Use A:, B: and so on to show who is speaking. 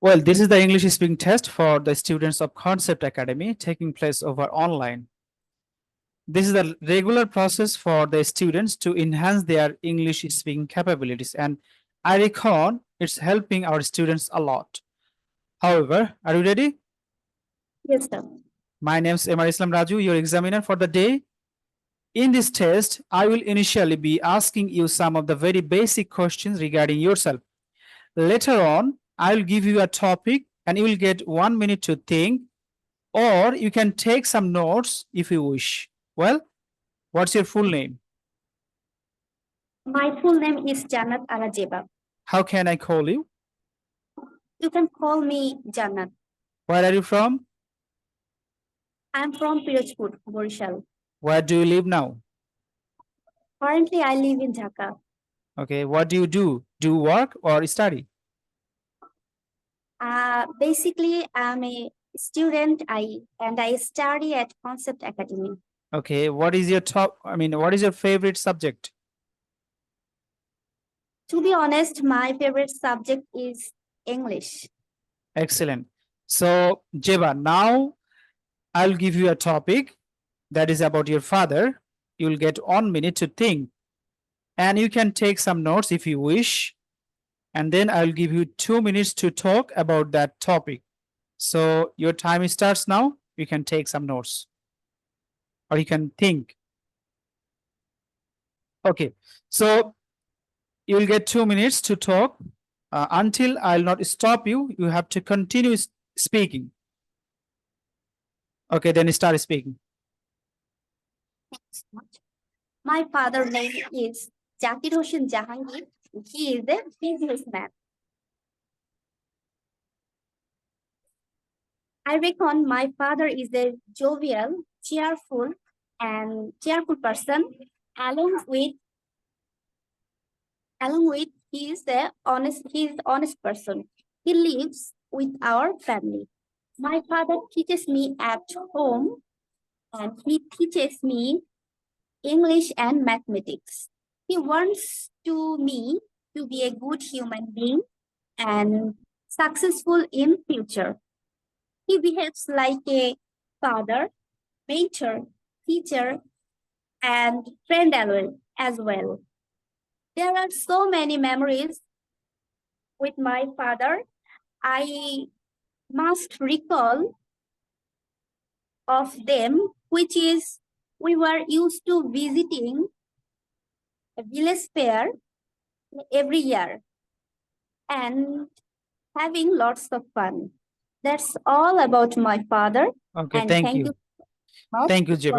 A: Well, this is the English speaking test for the students of Concept Academy taking place over online. This is the regular process for the students to enhance their English speaking capabilities, and I reckon it's helping our students a lot. However, are you ready?
B: Yes, sir.
A: My name is Emar Islam Raju, your examiner for the day. In this test, I will initially be asking you some of the very basic questions regarding yourself. Later on, I will give you a topic and you will get 1 minute to think, or you can take some notes if you wish. Well, what's your full name?
B: My full name is Jannat Arajeba.
A: How can I call you?
B: You can call me Jannat.
A: Where are you from?
B: I'm from Pirojpur, Borishal.
A: Where do you live now?
B: Currently, I live in Dhaka.
A: Okay, what do you do? Do you work or study?
B: Basically, I'm a student. I study at Concept Academy.
A: Okay, what is your what is your favorite subject?
B: To be honest, my favorite subject is English.
A: Excellent. So, Jeba, now I'll give you a topic that is about your father. You'll get 1 minute to think, and you can take some notes if you wish. And then I'll give you 2 minutes to talk about that topic. So, your time starts now. You can take some notes or you can think. Okay, so you'll get 2 minutes to talk. Until I'll not stop you, you have to continue speaking. Okay, then start speaking.
B: Thanks so much. My father's name is Zakir Hossain Jahangir. He is a businessman. I reckon my father is a jovial, cheerful person, along with he is honest person. He lives with our family. My father teaches me at home and he teaches me English and mathematics. He wants to me to be a good human being and successful in future. He behaves like a father, mentor, teacher, and friend as well. There are so many memories with my father. I must recall of them, which is we were used to visiting a village fair every year and having lots of fun. That's all about my father.
A: Okay,
B: And
A: thank
B: thank you
A: you.
B: so much
A: Thank you,
B: for
A: Jeba.